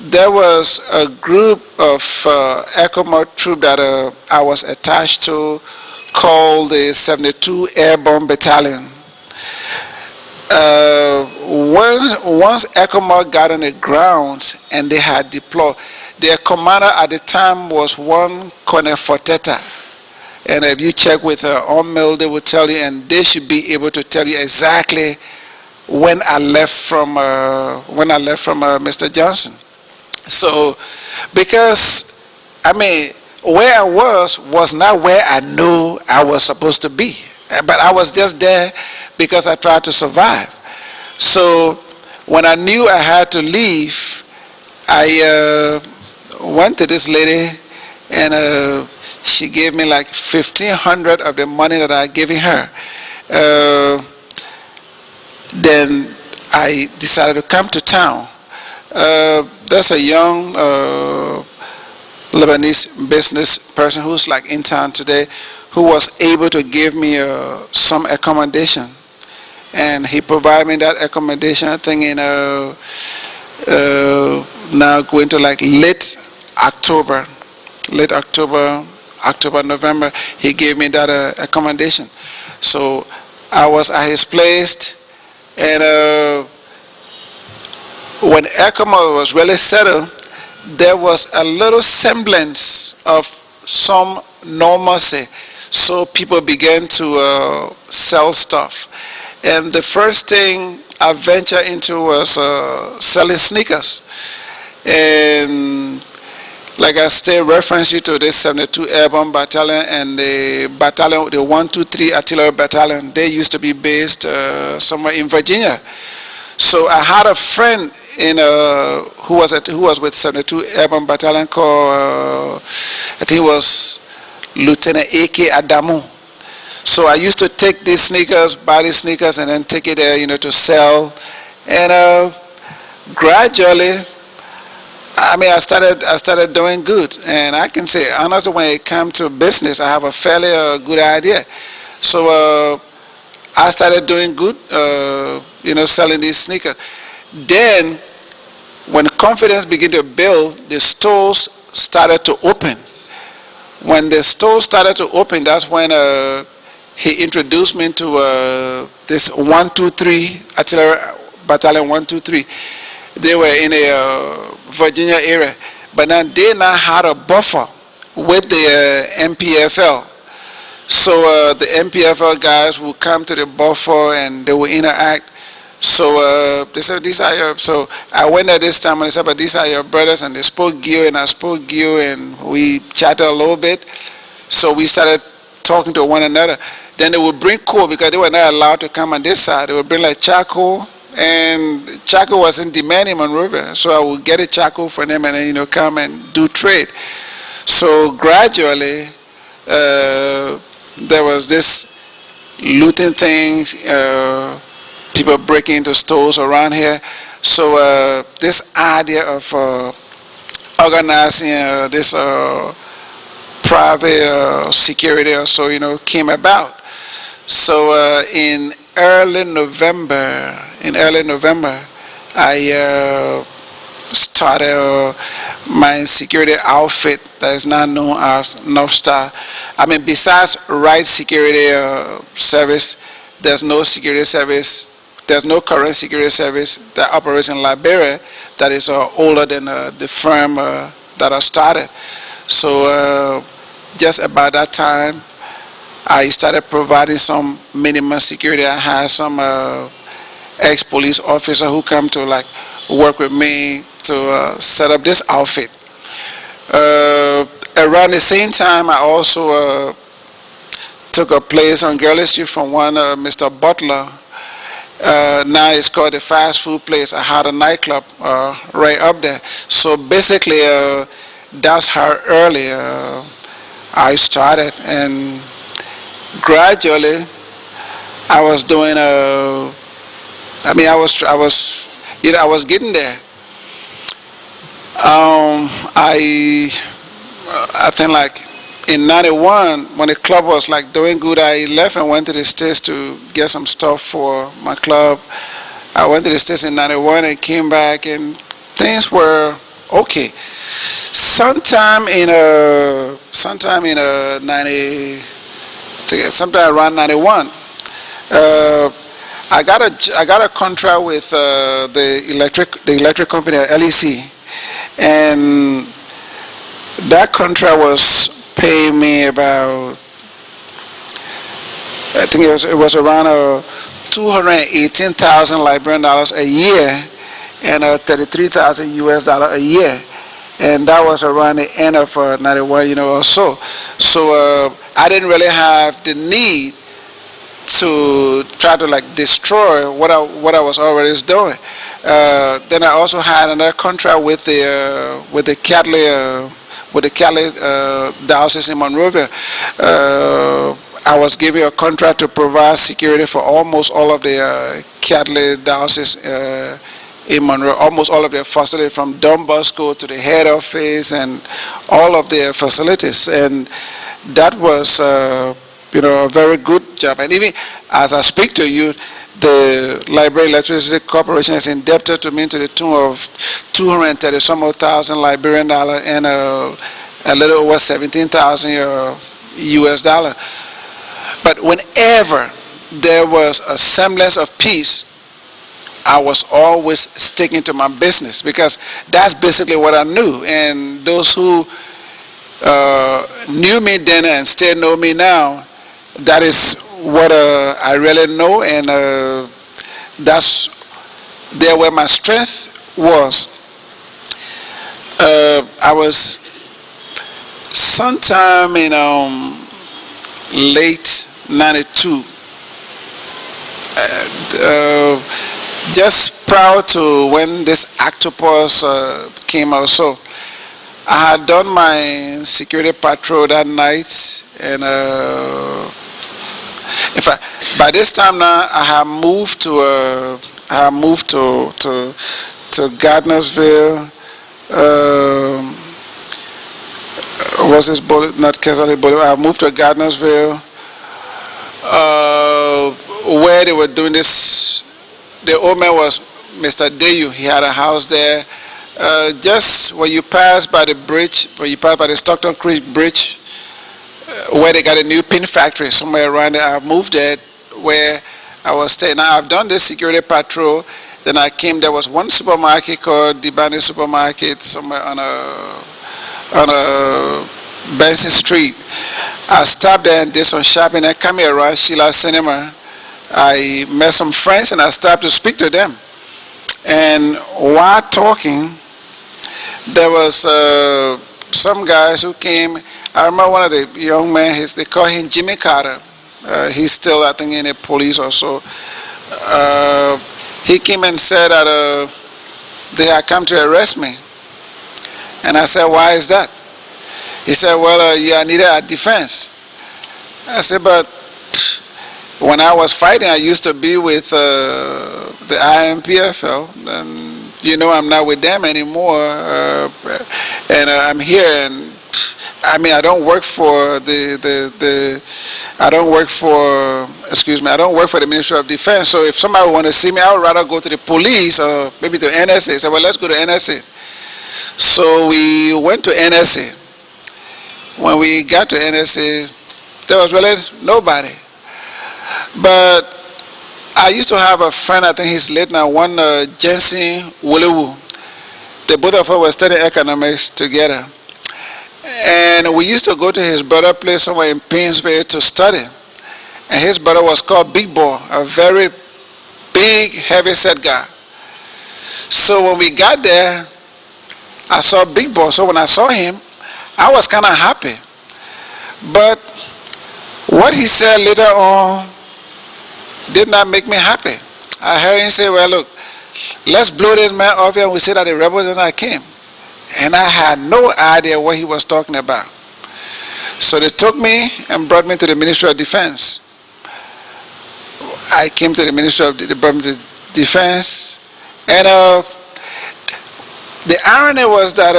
there was a group of ECOMOD troop that I was attached to called the 72 Airborne Battalion. Once ECOMOD got on the ground and they had deployed, their commander at the time was one Colonel Forteta. And if you check with ONMIL, they will tell you, and they should be able to tell you exactly when I left from Mr. Johnson. So, because I mean, where I was not where I knew I was supposed to be, but I was just there because I tried to survive. So, when I knew I had to leave, I went to this lady, and she gave me like 1,500 of the money that I given her. Then I decided to come to town. There's a young Lebanese business person who's like in town today, who was able to give me some accommodation, and he provided me that accommodation. I think in now going to like late October, November, he gave me that accommodation. So I was at his place, and when ECOMOD was really settled, there was a little semblance of some normalcy. So people began to sell stuff. And the first thing I ventured into was selling sneakers. And like I still reference you to this 72 Airborne Battalion and the battalion, the 123 Artillery Battalion. They used to be based somewhere in Virginia. So I had a friend in who was with 72 Airborne Battalion called I think it was Lieutenant A.K. Adamu. So I used to take these sneakers, buy these sneakers, and then take it there, to sell. And gradually, I mean, I started doing good. And I can say, honestly, when it comes to business, I have a fairly good idea. So I started doing good, selling these sneakers. Then, when confidence began to build, the stores started to open. When the stores started to open, that's when he introduced me to this 123 Artillery Battalion 123. They were in a Virginia area, but now they now had a buffer with the MPFL. So the MPFL guys would come to the buffer and they would interact. So they said, these are your, so I went there this time and they said, but these are your brothers, and they spoke Gio and I spoke Gio, and we chatted a little bit. So we started talking to one another. Then they would bring coal because they were not allowed to come on this side. They would bring like charcoal, and charcoal was in demand in Monrovia. So I would get a charcoal for them and then, come and do trade. So gradually, there was this looting thing, people breaking into stores around here. So this idea of organizing this private security or so, came about. So in early November, I started my security outfit that is now known as North Star. I mean, besides Right Security Service, there's no security service. There's no current security service that operates in Liberia that is older than the firm that I started. So just about that time, I started providing some minimum security. I had some ex-police officer who come to work with me to set up this outfit. Around the same time, I also took a place on Gurley Street from one Mr. Butler. Now it's called the fast food place. I had a nightclub right up there. So basically, that's how early I started, and gradually I was doing I was getting there. I think like in 91, when the club was doing good, I left and went to the States to get some stuff for my club. I went to the States in 91 and came back, and things were Okay, sometime in 90, sometime around 91. I got a contract with the electric company LEC, and that contract was paying me about, I think it was around 218,000 Liberian dollars a year, and 33,000 US dollar a year, and that was around the end of 91, or so. So I didn't really have the need to try to like destroy what I was already doing. Then I also had another contract with the Catholic diocese in Monrovia. I was given a contract to provide security for almost all of the Catholic diocese in Monroe, almost all of their facilities, from Don Bosco to the head office and all of their facilities, and that was a very good job. And even as I speak to you, the Liberian Electricity Corporation is indebted to me to the tune of 230 some odd thousand Liberian dollar and a little over 17,000 US dollar. But whenever there was a semblance of peace, I was always sticking to my business, because that's basically what I knew. And those who knew me then and still know me now, that is what I really know, and that's there where my strength was. I was sometime in late 92, just prior to when this octopus came out. So I had done my security patrol that night, and in fact, by this time now, I have moved to Gardnersville. Was this bullet? Not Kesley Bullet. I moved to Gardnersville, where they were doing this. The old man was Mr. Dayu. He had a house there. Just when you pass by the bridge, when you pass by the Stockton Creek Bridge, where they got a new pin factory somewhere around there, I moved there where I was staying. Now I've done this security patrol. Then I came. There was one supermarket called Dibani Supermarket somewhere on a Benson Street. I stopped there and did some shopping. I came here around Sheila Cinema. I met some friends and I stopped to speak to them. And while talking, there was some guys who came. I remember one of the young men, they call him Jimmy Carter. He's still, I think, in the police or so. He came and said that they had come to arrest me. And I said, why is that? He said, well, you are needed at defense. I said, but when I was fighting, I used to be with the IMPFL, and I'm not with them anymore, and I'm here, and I mean, I don't work for I don't work for the Ministry of Defense. So if somebody want to see me, I would rather go to the police or maybe to NSA. So well, let's go to NSA. So we went to NSA. When we got to NSA, there was really nobody. But I used to have a friend, I think he's late now, one Jensen Wulewu. The both of us were studying economics together. And we used to go to his brother's place somewhere in Painesville to study. And his brother was called Big Boy, a very big, heavy-set guy. So when we got there, I saw Big Boy. So when I saw him, I was kind of happy. But what he said later on did not make me happy. I heard him say, well, look, let's blow this man off here and we say that the rebels and I came. And I had no idea what he was talking about. So they took me and brought me to the Ministry of Defense. I came to the Ministry of Defense, and the irony was that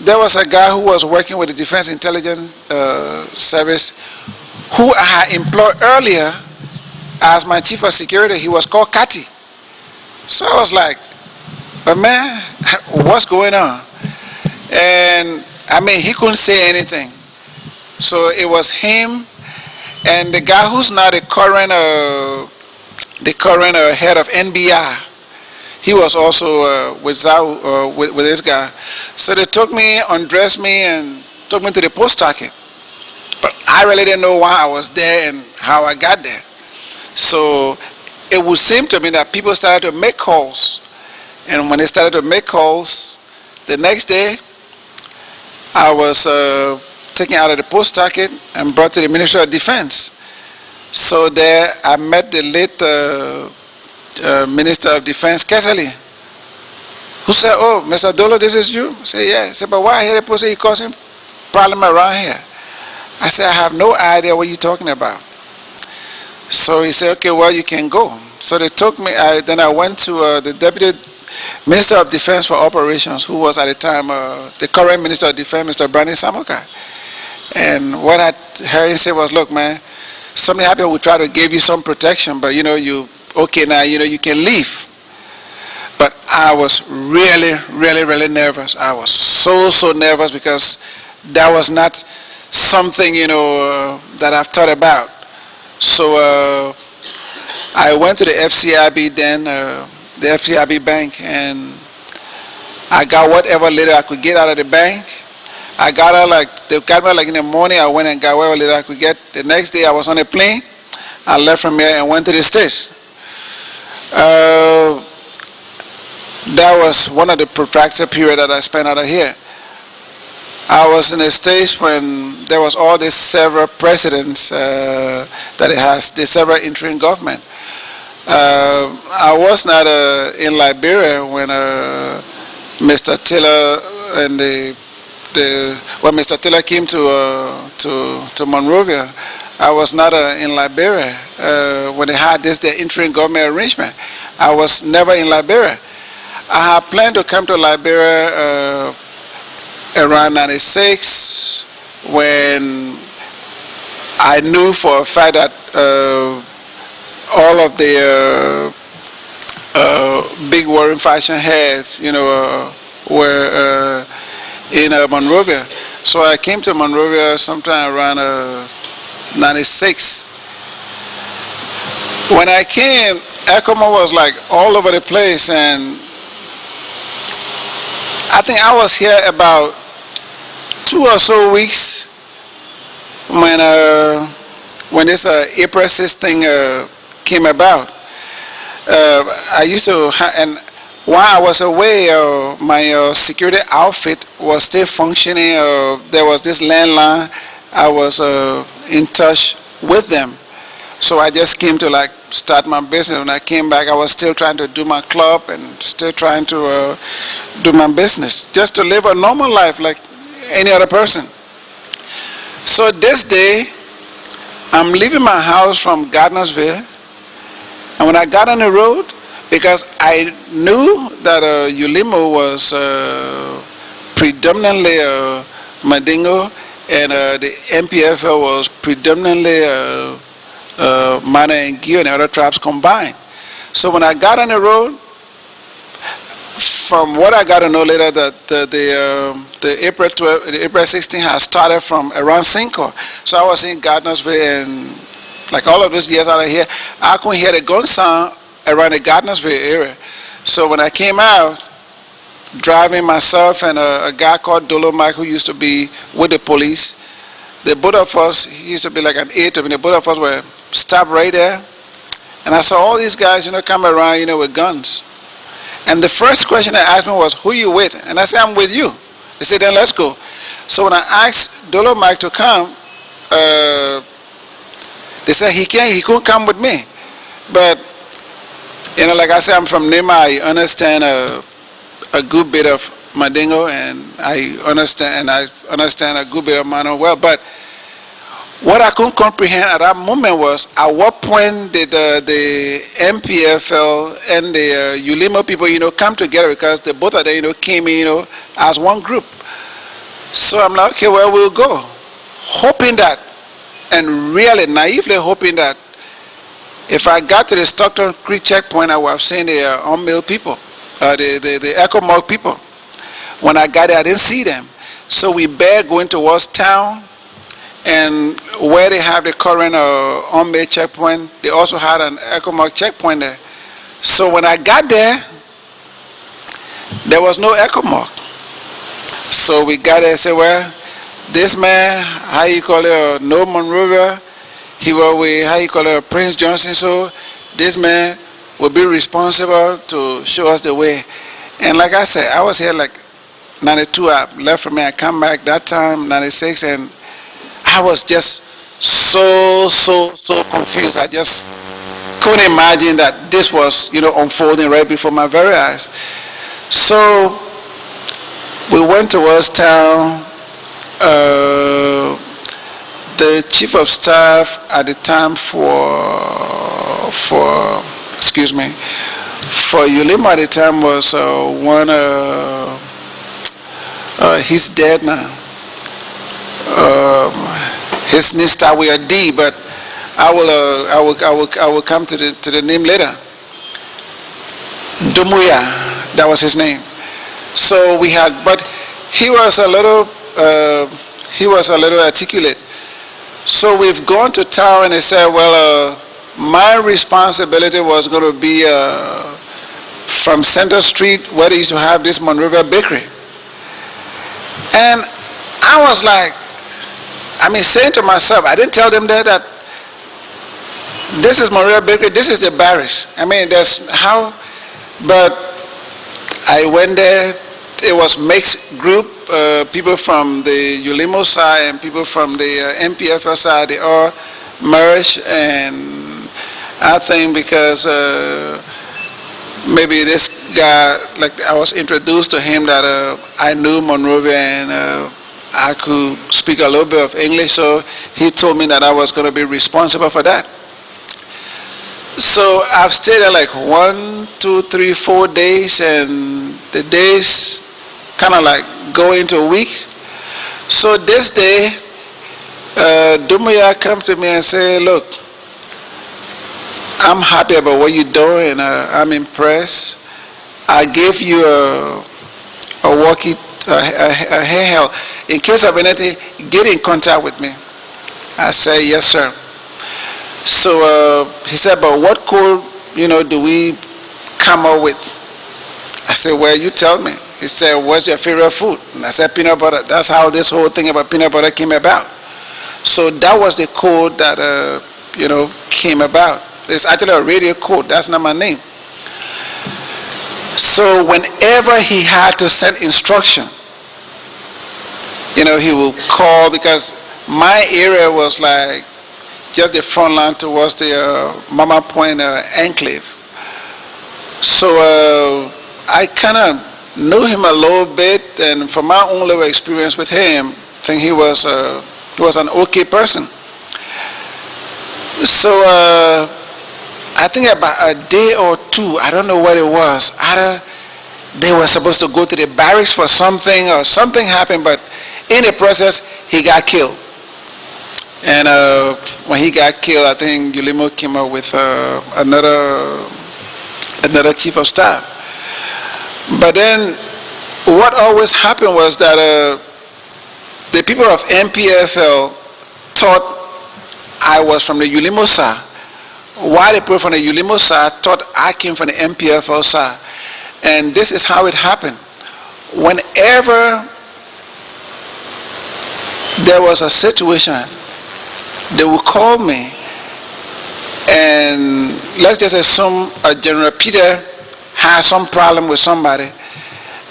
there was a guy who was working with the Defense Intelligence Service who I had employed earlier as my chief of security. He was called Kati. So I was like, But man, what's going on? And I mean, he couldn't say anything. So it was him and the guy who's now the current head of NBI. He was also with this guy. So they took me, undressed me, and took me to the post docket. But I really didn't know why I was there and how I got there. So it would seem to me that people started to make calls. And when they started to make calls, the next day, I was taken out of the post docket and brought to the Ministry of Defense. So there I met the late Minister of Defense, Kesali, who said, "Oh, Mr. Dolo, this is you?" I said, "Yeah." He said, "But why here the post? He causing problem around here?" I said, "I have no idea what you're talking about." So he said, "Okay, well, you can go." So they took me. Then I went to the Deputy Minister of Defense for Operations, who was at the time the current Minister of Defense, Mr. Brandon Samuka. And what I heard him say was, "Look, man, something happened. We try to give you some protection, but you okay now? You can leave." But I was really, really, really nervous. I was so nervous because that was not something that I've thought about. So I went to the FCIB then, the FCIB bank, and I got whatever letter I could get out of the bank. I got out they got me in the morning. I went and got whatever letter I could get. The next day I was on a plane. I left from here and went to the States. That was one of the protracted period that I spent out of here. I was in the States when there was all these several presidents that it has, the several interim government. I was not in Liberia when Mr. Taylor and when Mr. Taylor came to Monrovia. I was not in Liberia when they had their interim government arrangement. I was never in Liberia. I had planned to come to Liberia around 96 when I knew for a fact that all of the big warring faction heads, were in Monrovia. So I came to Monrovia sometime around 96. When I came, ECOMO was all over the place, and I think I was here about 2 or so weeks when this April 6th thing came about. I used to, and while I was away, my security outfit was still functioning. There was this landline. I was in touch with them. So I just came to start my business. When I came back, I was still trying to do my club and still trying to do my business, just to live a normal life like any other person. So this day, I'm leaving my house from Gardnersville, and when I got on the road, because I knew that Ulimo was predominantly Mandingo, and the MPFL was predominantly Mana and Gio and other tribes combined. So when I got on the road, from what I got to know later, that the April 12, the April 16 has started from around Cinco. So I was in Gardnersville, and all of those years out of here, I couldn't hear the gun sound around the Gardnersville area. So when I came out, driving myself and a guy called Dolo Mike, who used to be with the police, the both of us, he used to be an aide to me, the both of us were stopped right there. And I saw all these guys, come around, with guns. And the first question they asked me was, "Who you with?" And I said, "I'm with you." They said, "Then let's go." So when I asked Dolo Mike to come, they said he couldn't come with me. But, like I said, I'm from Nimba. I understand a good bit of Mandingo, and I understand a good bit of Mano well. But what I couldn't comprehend at that moment was, at what point did the MPFL and the Ulimo people, come together, because the both of them, came in, as one group. So I'm like, okay, well, we'll go, hoping that, and really naively hoping that, if I got to the Stockton Creek checkpoint, I would have seen the unmailed people. the Ecomog people. When I got there, I didn't see them. So we bear going towards town, and where they have the current on-bay checkpoint, they also had an Ecomog checkpoint there. So when I got there, there was no Ecomog. So we got there and said, well, this man, how you call it, no Monrovia, he was with, how you call it, Prince Johnson, so this man will be responsible to show us the way. And like I said, I was here like 92, I left from here, I come back that time, 96, and I was just so confused. I just couldn't imagine that this was, unfolding right before my very eyes. So we went towards town. The chief of staff at the time for Ulimo at the time was he's dead now. His name starts with a D, but I will come to the name later. Dumuya, that was his name. So we had, but he was a little articulate. So we've gone to town and they said, well, my responsibility was going to be from Center Street where they used to have this Monrovia bakery. And I was like, saying to myself, I didn't tell them that this is Monrovia bakery, this is the barracks. That's how, but I went there. It was mixed group, people from the Ulimo side and people from the MPFL side. They all merged, and I think because maybe this guy, like I was introduced to him that I knew Monrovia and I could speak a little bit of English, so he told me that I was going to be responsible for that. So I've stayed there like 1, 2, 3, 4 days, and the days kind of like go into weeks. So this day, Dumuya comes to me and say, look, I'm happy about what you're doing. I'm impressed. I gave you a handheld. In case of anything, get in contact with me. I said, yes, sir. So he said, but what code, do we come up with? I said, well, you tell me. He said, what's your favorite food? And I said, peanut butter. That's how this whole thing about peanut butter came about. So that was the code that, came about. It's actually a radio code. That's not my name. So whenever he had to send instruction, he would call, because my area was like just the front line towards the Mama Point enclave. So I kind of knew him a little bit, and from my own little experience with him, I think he was an okay person. So I think about a day or two, I don't know what it was. Either they were supposed to go to the barracks for something, or something happened, but in the process, he got killed. And when he got killed, I think Ulimo came up with another chief of staff. But then what always happened was that the people of MPFL thought I was from the Ulimo side, while the people from the Ulimo side thought I came from the MPFL side. And this is how it happened. Whenever there was a situation, they would call me, and let's just assume a General Peter has some problem with somebody.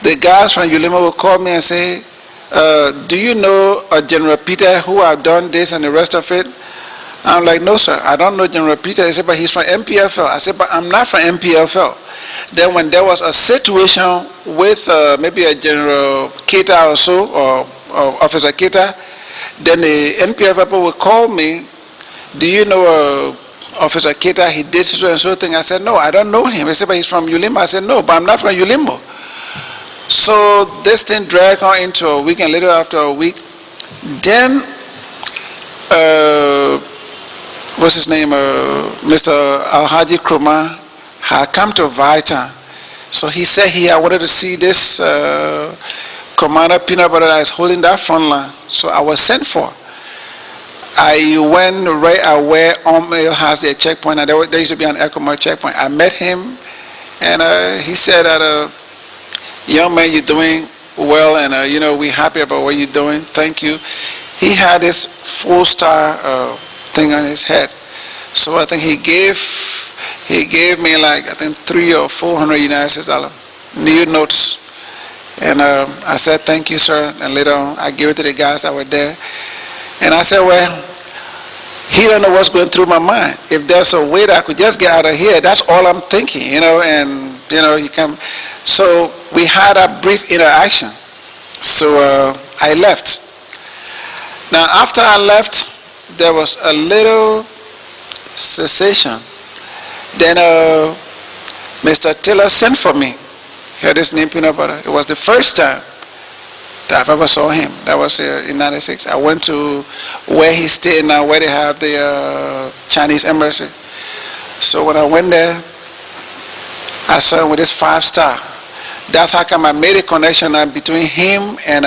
The guys from Ulimo will call me and say, do you know a General Peter who have done this and the rest of it? I'm like, no, sir, I don't know General Peter. They said, but he's from MPFL. I said, but I'm not from MPFL. Then when there was a situation with maybe a General Keita or so, or Officer Keita, then the MPFL people would call me, do you know Officer Keita, he did so and so thing? I said, no, I don't know him. They said, but he's from Ulimo. I said, no, but I'm not from Ulimo. So this thing dragged on into a week, and later after a week, then what's his name, Mr. Alhaji Krumah had come to Vita So he said I wanted to see this Commander Peanut Butter that is holding that front line. So I was sent for. I went right away. Omel has a checkpoint, and there used to be an ECOMO checkpoint. I met him, and he said that, young man, you're doing well, and we're happy about what you're doing. Thank you. He had this 4-star thing on his head. So I think he gave me like, I think $300 or $400 United States dollars, new notes. And I said, thank you, sir. And later on, I gave it to the guys that were there. And I said, well, he don't know what's going through my mind. If there's a way that I could just get out of here, that's all I'm thinking, and he come. So we had a brief interaction. So I left. Now, after I left, there was a little cessation. Then Mr. Taylor sent for me. He had his name Peanut Butter. It was the first time that I've ever saw him. That was in '96. I went to where he stayed now, where they have the Chinese embassy. So when I went there, I saw him with his 5-star. That's how come I made a connection between him and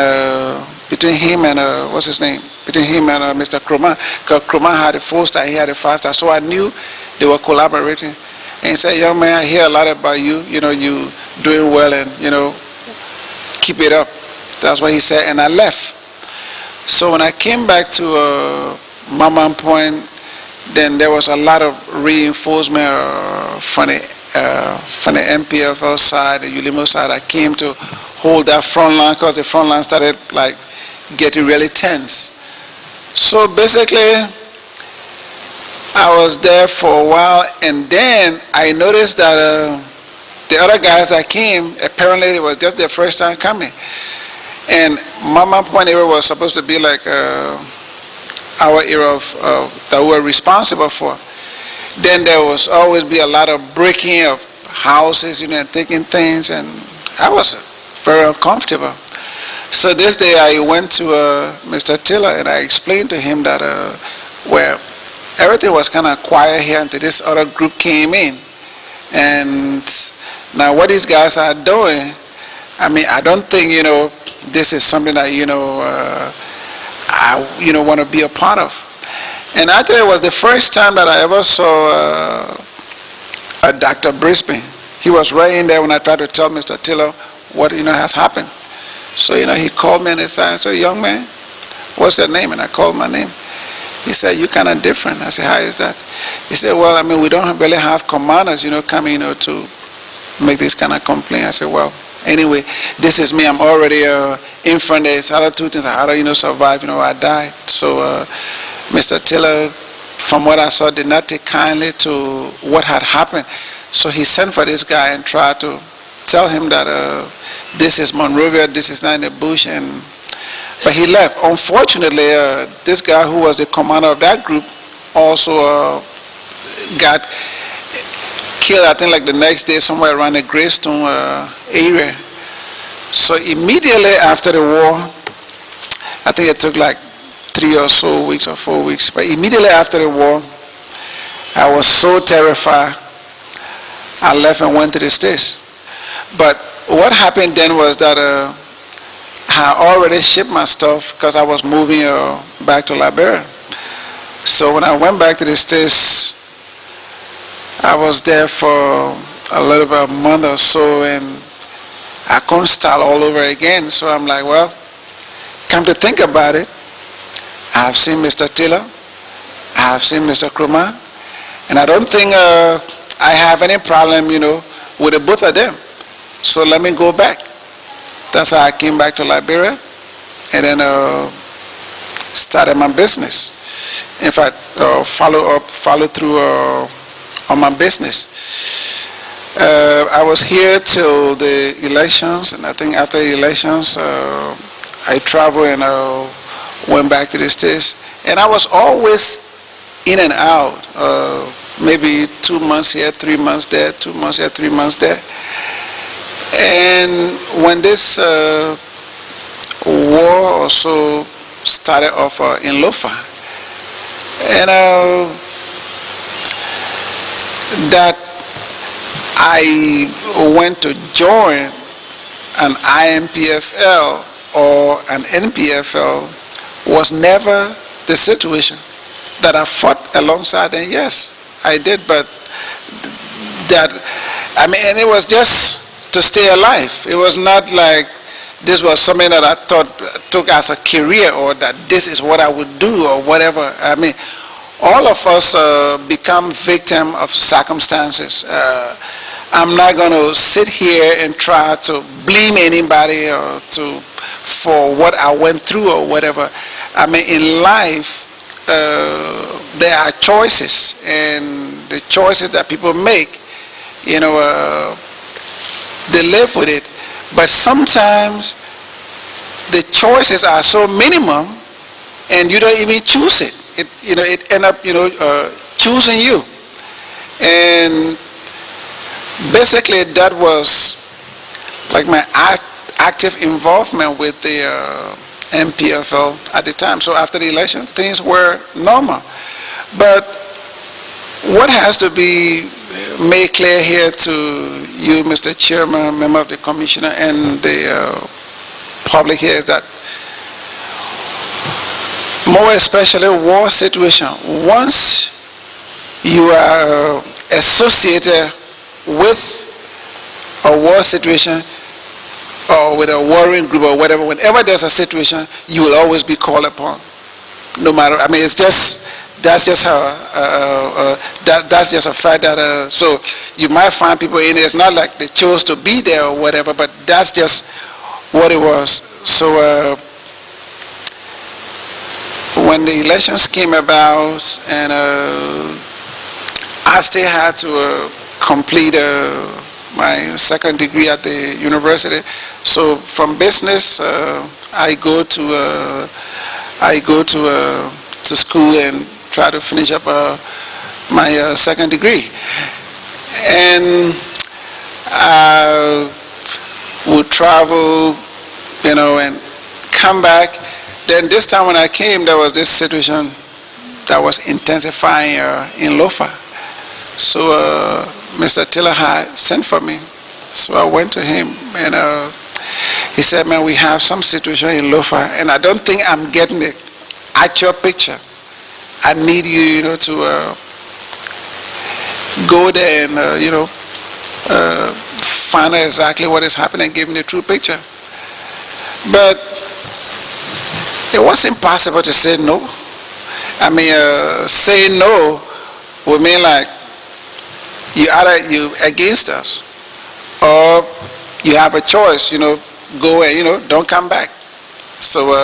what's his name? Between him and Mr. Kroman. Because Kroman had a 4-star, he had a 5-star. So I knew they were collaborating. And he said, young man, I hear a lot about you. You doing well, and keep it up. That's what he said, and I left. So when I came back to Mama Point, then there was a lot of reinforcement from the MPFL side, the Ulimo side. I came to hold that front line because the front line started like getting really tense. So basically, I was there for a while, and then I noticed that the other guys that came, apparently it was just their first time coming. And Mama Point area was supposed to be like our area that we were responsible for. Then there was always be a lot of breaking of houses, and taking things, and I was very uncomfortable. So this day I went to Mr. Taylor, and I explained to him that, well, everything was kind of quiet here until this other group came in. And now what these guys are doing, I mean, I don't think, this is something that, I, want to be a part of. And actually it was the first time that I ever saw Dr. Brisbane. He was right in there when I tried to tell Mr. Taylor what, has happened. So, he called me and he said, young man, what's your name? And I called my name. He said, you're kind of different. I said, how is that? He said, well, I mean, we don't really have commanders, coming, to make this kind of complaint. I said, well, anyway, this is me. I'm already in front. There's other two things. How do survive? I died. So Mr. Taylor, from what I saw, did not take kindly to what had happened. So he sent for this guy and tried to tell him that this is Monrovia, this is not in the bush, but he left. Unfortunately, this guy who was the commander of that group also got killed, I think like the next day, somewhere around the Greystone area. So immediately after the war, I think it took like 3 or so weeks or 4 weeks, but immediately after the war, I was so terrified, I left and went to the States. But what happened then was that I already shipped my stuff because I was moving back to Liberia. So when I went back to the States, I was there for a little bit, a month or so, and I couldn't start all over again. So I'm like, well, come to think about it, I have seen Mr. Taylor, I have seen Mr. Krumah, and I don't think I have any problem, with the both of them. So let me go back. That's how I came back to Liberia, and then started my business. In fact, follow through on my business. I was here till the elections, and I think after the elections, I traveled and went back to the States. And I was always in and out, maybe 2 months here, 3 months there, 2 months here, 3 months there. And when this war also started off in Lofa, and that I went to join an IMPFL or an NPFL was never the situation. That I fought alongside them, yes, I did, but and it was just to stay alive. It was not like this was something that I took as a career, or that this is what I would do or whatever. I mean, all of us become victim of circumstances. I'm not going to sit here and try to blame anybody for what I went through or whatever. I mean, in life, there are choices, and the choices that people make, they live with it. But sometimes the choices are so minimum, and you don't even choose it. It end up, choosing you. And basically, that was like my active involvement with the MPFL at the time. So after the election, things were normal. But what has to be made clear here to you, Mr. Chairman, member of the Commissioner, and the public here is that, more especially war situation, once you are associated with a war situation or with a warring group or whatever, whenever there's a situation, you will always be called upon. No matter, I mean, that's just how, that's just a fact that, so you might find people in it. It's not like they chose to be there or whatever, but that's just what it was. So when the elections came about, and I still had to complete my second degree at the university. So from business, I go to school and try to finish up my second degree. And I would travel, and come back. Then this time when I came, there was this situation that was intensifying in Lofa. So Mr. Taylor had sent for me. So I went to him, and he said, man, we have some situation in Lofa, and I don't think I'm getting the actual picture. I need you, to go there and, find out exactly what is happening and give me the true picture. But it wasn't possible to say no. I mean, saying no would mean like you against us, or you have a choice, go and, don't come back. So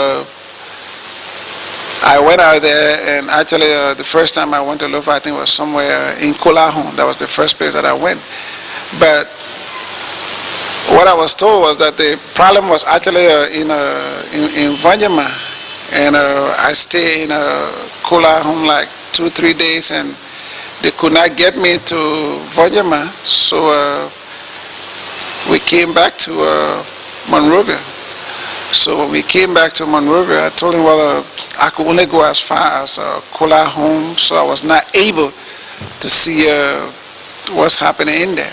I went out there, and actually the first time I went to Lofa, I think it was somewhere in Kolahon. That was the first place that I went. But what I was told was that the problem was actually in Vanyama, and I stayed in Kolahon like 2-3 days, and they could not get me to Vanyama, so we came back to Monrovia. So when we came back to Monrovia, I told him, well, I could only go as far as Kolahon, so I was not able to see what's happening in there.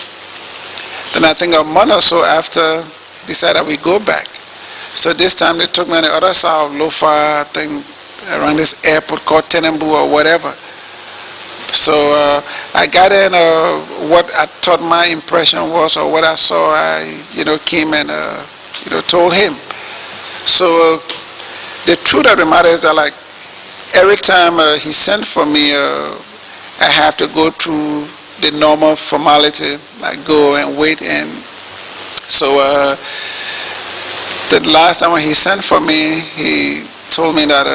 Then I think a month or so after, decided we go back. So this time they took me on the other side of Lofa, I think around this airport called Tenembu or whatever. So I got in, what I thought my impression was, or what I saw, I came and told him. So the truth of the matter is that, like, every time he sent for me, I have to go through the normal formality, like go and wait. And so the last time when he sent for me, he told me that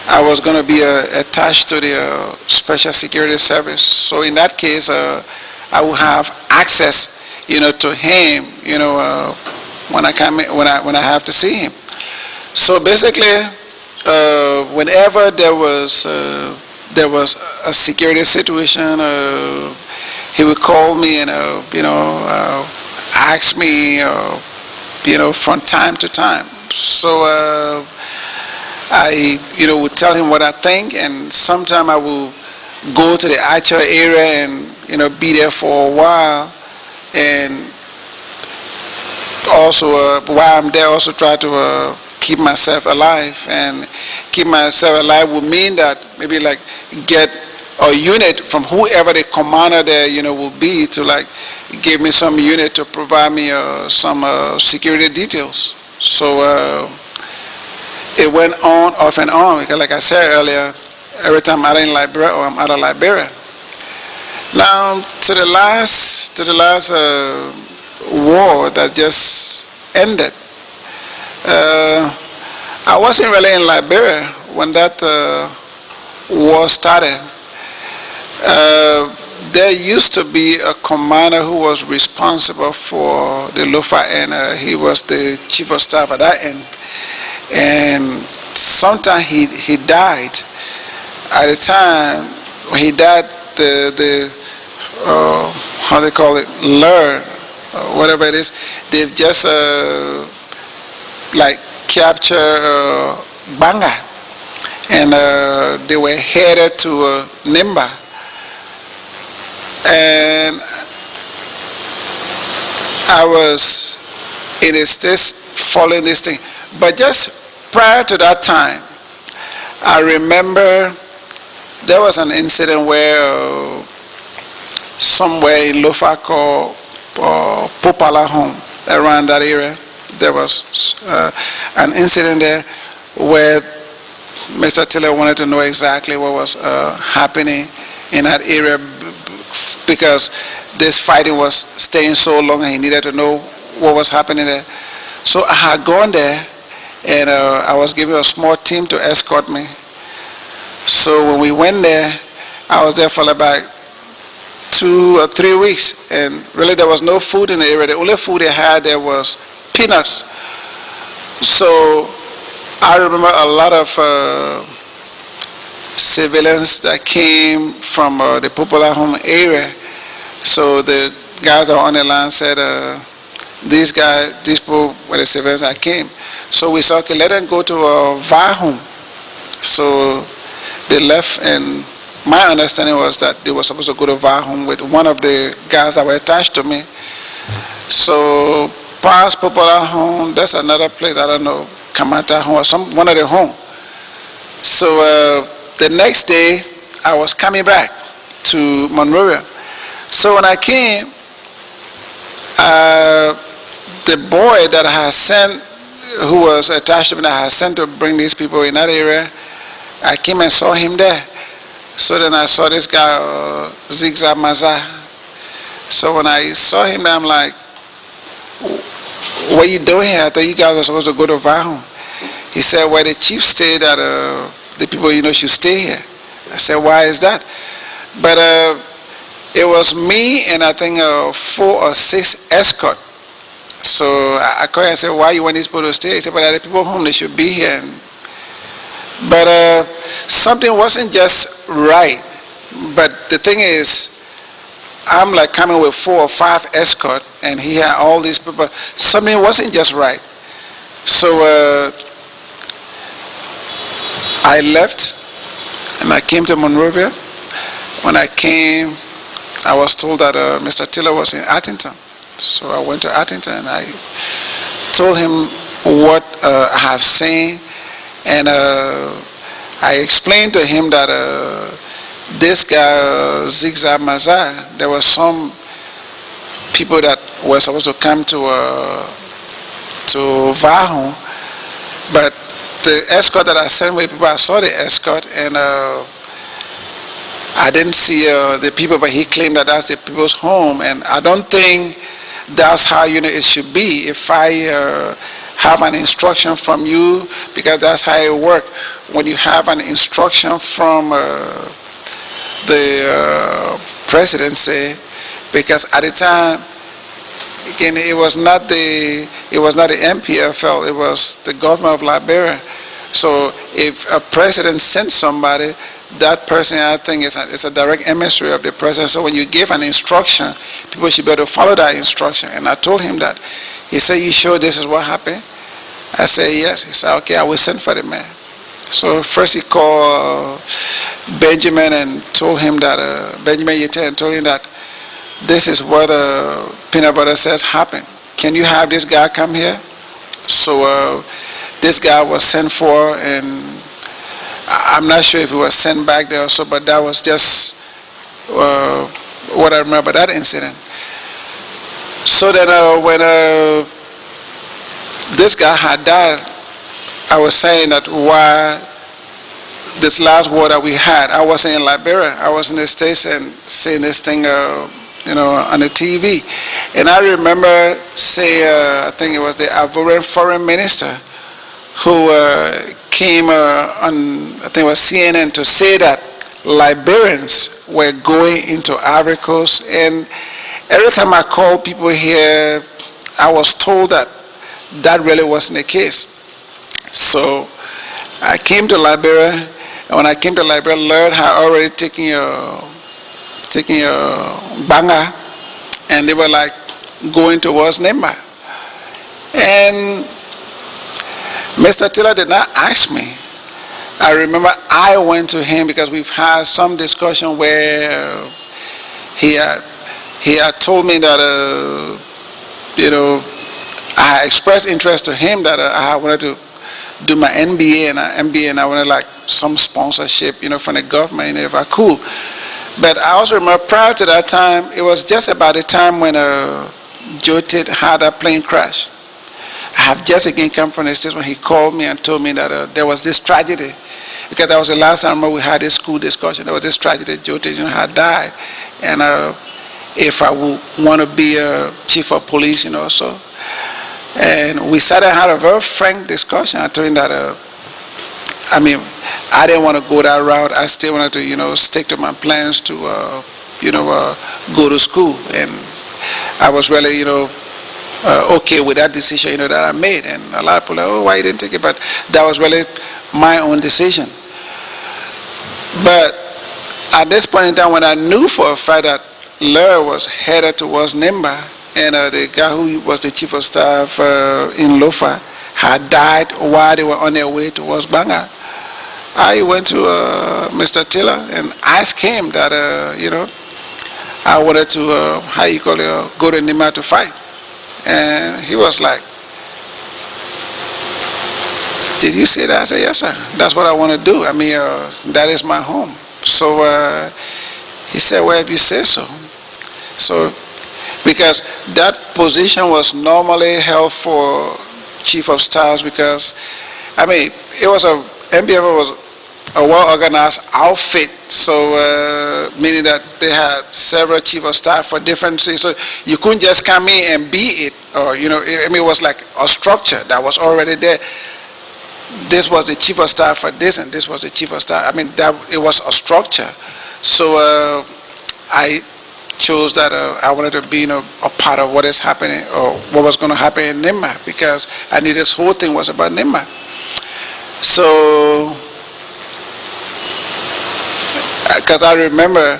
I was going to be attached to the Special Security Service. So in that case, I will have access, to him, when I have to see him. So basically, whenever there was a security situation, he would call me and ask me, from time to time. So I would tell him what I think, and sometime I will go to the actual area and be there for a while, and also while I'm there, also try to keep myself alive. And keep myself alive would mean that maybe like get a unit from whoever the commander there, will be, to like give me some unit to provide me some security details. So it went on, off and on, because like I said earlier, every time I'm in Liberia or I'm out of Liberia. Now to the last war that just ended, I wasn't really in Liberia when that war started. There used to be a commander who was responsible for the Lofa, and he was the chief of staff at that end. And sometime he died. At the time when he died, the how they call it, lure, whatever it is, they've just like captured Banga, and they were headed to Nimba. And I was in a state following this thing. But just prior to that time, I remember there was an incident where somewhere in Lofa called Popala home, around that area, there was an incident there where Mr. Tiller wanted to know exactly what was happening in that area, because this fighting was staying so long and he needed to know what was happening there. So I had gone there, and I was given a small team to escort me. So when we went there, I was there for about 2 or 3 weeks, and really there was no food in the area. The only food they had there was peanuts. So I remember a lot of civilians that came from the popular home area. So the guys that were on the line said, these people were the civilians that came. So we said, okay, let them go to a home. So they left, and my understanding was that they were supposed to go to home with one of the guys that were attached to me. So past popular home, that's another place, I don't know, Kamata home or one of the home. So the next day, I was coming back to Monrovia. So when I came, the boy that I had sent, who was attached to me, that I had sent to bring these people in that area, I came and saw him there. So then I saw this guy, Zigzag Maza. So when I saw him there, I'm like, what are you doing here? I thought you guys were supposed to go to Vahum. He said, well, the chief said that the people should stay here. I said, why is that? But it was me and I think 4 or 6 escort. So I called and said, why you want these people to stay? He said, but the people home, they should be here. But something wasn't just right. But the thing is, I'm like coming with 4 or 5 escort, and he had all these people. Something wasn't just right. So I left, and I came to Monrovia. When I came, I was told that Mr. Tiller was in Arlington. So I went to Arlington, and I told him what I have seen, and I explained to him that this guy, Zigzag Mazar, there were some people that were supposed to come to Vahum, but the escort that I sent with people, I saw the escort, and I didn't see the people, but he claimed that that's the people's home, and I don't think that's how it should be. If I have an instruction from you, because that's how it works. When you have an instruction from the presidency, because at the time, again, it was not the MPFL, it was the government of Liberia. So if a president sent somebody, that person, I think, is a direct emissary of the president. So when you give an instruction, people should be able to follow that instruction. And I told him that. He said, you sure this is what happened? I said, yes. He said, okay, I will send for the man. So first he called Benjamin and told him that, Benjamin Yete, and told him that this is what Peanut Butter says happened. Can you have this guy come here? So this guy was sent for, and I'm not sure if he was sent back there or so, but that was just what I remember that incident. So then when this guy had died, I was saying that why this last war that we had, I wasn't in Liberia, I was in the States and seeing this thing on the TV. And I remember I think it was the Ivorian foreign minister who came on, I think it was CNN, to say that Liberians were going into Ivory Coast. And every time I called people here, I was told that that really wasn't the case. So I came to Liberia, and when I came to Liberia, Lord had already taken a banga, and they were like going towards Nimba. And Mr. Taylor did not ask me. I remember I went to him because we've had some discussion where he had told me that I expressed interest to him that I wanted to do my MBA, and I wanted like some sponsorship, from the government, if I could. But I also remember prior to that time, it was just about the time when Joe Tate had that plane crash. I have just again come from the States when he called me and told me that there was this tragedy, because that was the last time we had this school discussion. There was this tragedy, Joe Tate had died, and if I would want to be a chief of police, so. And we sat and had a very frank discussion. I told him that, I didn't want to go that route. I still wanted to, stick to my plans to, go to school. And I was really, okay with that decision, that I made. And a lot of people are like, oh, why you didn't take it? But that was really my own decision. But at this point in time, when I knew for a fact that Lair was headed towards Nimba, and the guy who was the chief of staff in Lofa had died while they were on their way towards Banga, I went to Mr. Taylor and asked him that, I wanted to, go to Nimba to fight. And he was like, did you say that? I said, yes, sir. That's what I want to do. That is my home. So he said, well, if you say so. So, because that position was normally held for chief of staffs, because it was MBF was a well-organized outfit, so meaning that they had several chief of staff for different things, so you couldn't just come in and be it, or it was like a structure that was already there. This was the chief of staff for this, and this was the chief of staff. That it was a structure. So I chose that I wanted to be a part of what is happening, or what was going to happen in Nimba, because I knew this whole thing was about Nimba. So, because I remember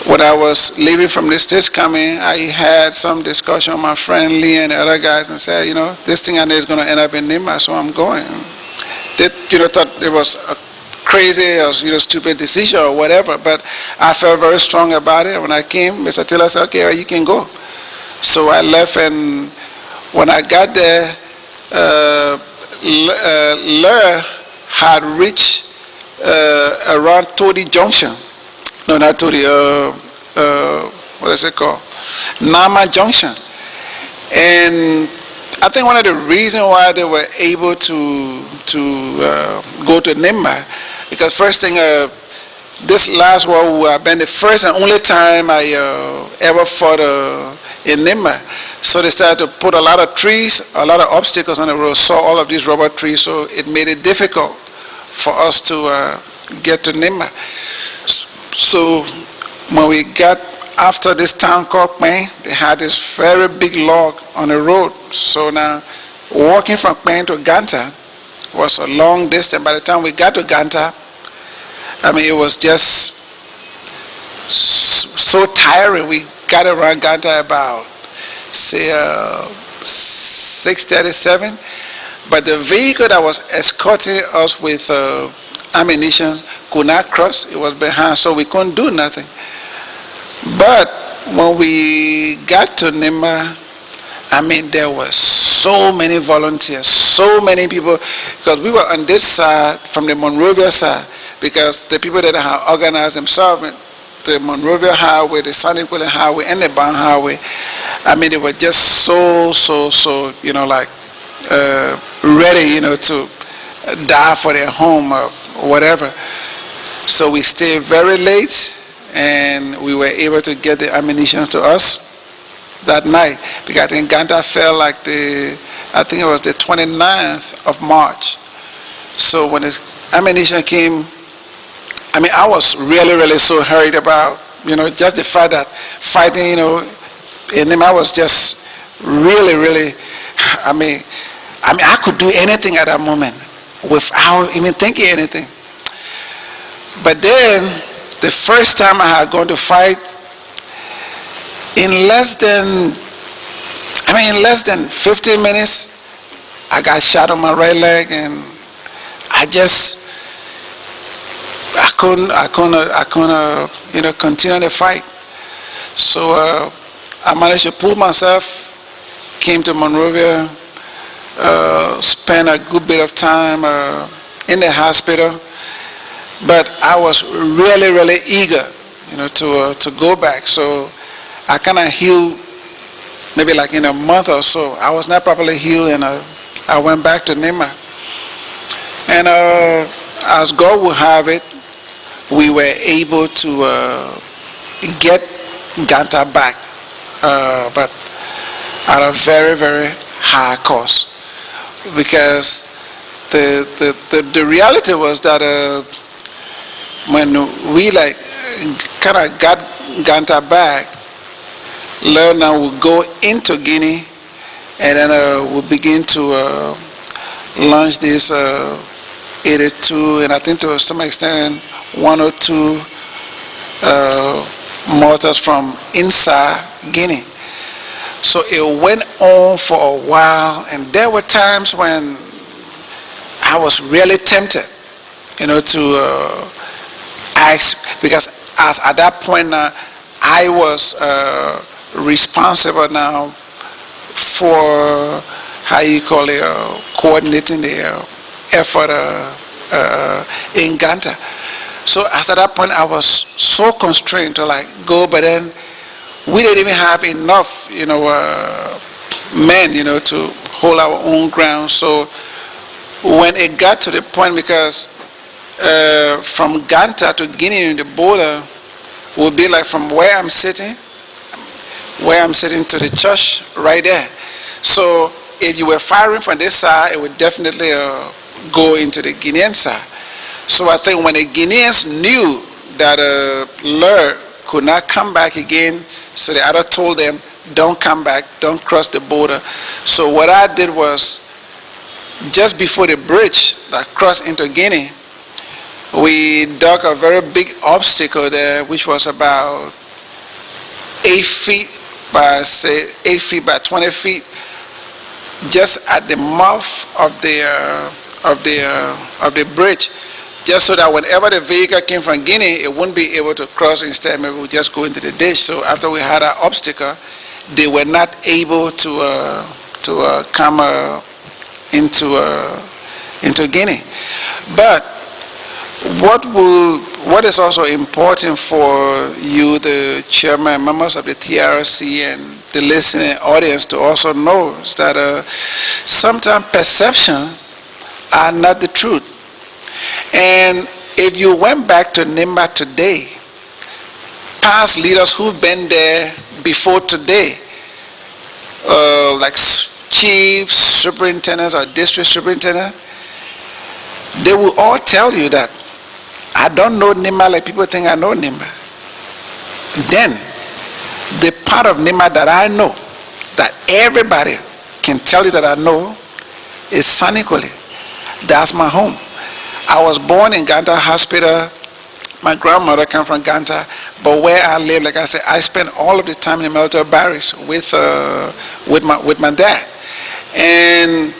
when I was leaving from the States coming, I had some discussion with my friend Lee and the other guys, and said, this thing I know is going to end up in Nimba, so I'm going. They thought it was a crazy or stupid decision or whatever, but I felt very strong about it. When I came, Mr. Taylor said, okay, well, you can go. So I left, and when I got there, Lair had reached around Todi Junction. No, not Todi, what is it called? Nama Junction. And I think one of the reasons why they were able to go to Nimba, because first thing, this last war would have been the first and only time I ever fought in Nimba. So they started to put a lot of trees, a lot of obstacles on the road, saw all of these rubber trees, so it made it difficult for us to get to Nimba. So when we got after this town called Kpeng, they had this very big log on the road. So now, walking from Kpeng to Ganta was a long distance. By the time we got to Ganta, it was just so tiring. We got around Ganta about, say, 6:37. But the vehicle that was escorting us with ammunition could not cross. It was behind, so we couldn't do nothing. But when we got to Nimba, I mean, there were so many volunteers, so many people, because we were on this side, from the Monrovia side, because the people that have organized themselves, the Monrovia Highway, the San Nicolas Highway, and the Bound Highway, I mean, they were just so, like, ready, to die for their home or whatever. So we stayed very late, and we were able to get the ammunition to us that night, because I think Ganta fell like I think it was the 29th of March. So when the ammunition came, I mean, I was really so hurried about, just the fact that fighting, in him, I was just really, I mean, I could do anything at that moment without even thinking anything. But then, the first time I had gone to fight, in less than 15 minutes, I got shot on my right leg, and I couldn't, continue the fight. So I managed to pull myself, came to Monrovia, spent a good bit of time in the hospital, but I was really eager, to go back. So I kind of healed maybe like in a month or so. I was not properly healed, and I went back to Nimba. And as God would have it, we were able to get Ganta back, but at a very high cost. Because the reality was that when we like kind of got Ganta back, now we go into Guinea, and then we begin to launch this 82, and I think to some extent 102 mortars from inside Guinea. So it went on for a while, and there were times when I was really tempted, to ask, because as at that point now, I was responsible now for, coordinating the effort in Ganta. So at that point, I was so constrained to like go, but then we didn't even have enough, men, to hold our own ground. So when it got to the point, because from Ganta to Guinea in the border would be like from where I'm sitting to the church right there. So if you were firing from this side, it would definitely go into the Guinean side. So I think when the Guineans knew that Lur could not come back again, so the other told them, don't come back, don't cross the border. So what I did was, just before the bridge that crossed into Guinea, we dug a very big obstacle there, which was about 8 feet by 20 feet, just at the mouth of the bridge, just so that whenever the vehicle came from Guinea, it wouldn't be able to cross. Instead, maybe we would just go into the ditch. So after we had that obstacle, they were not able to come into Guinea. But what is also important for you, the chairman, members of the TRC, and the listening audience to also know is that sometimes perception are not the truth. And if you went back to Nimba today, past leaders who've been there before today, like chiefs, superintendents, or district superintendents, they will all tell you that I don't know Nimba like people think I know Nimba. Then, the part of Nimba that I know, that everybody can tell you that I know, is San Nicolas. That's my home. I was born in Ganta Hospital. My grandmother came from Ganta, but where I live, like I said, I spent all of the time in the military barracks with my dad. And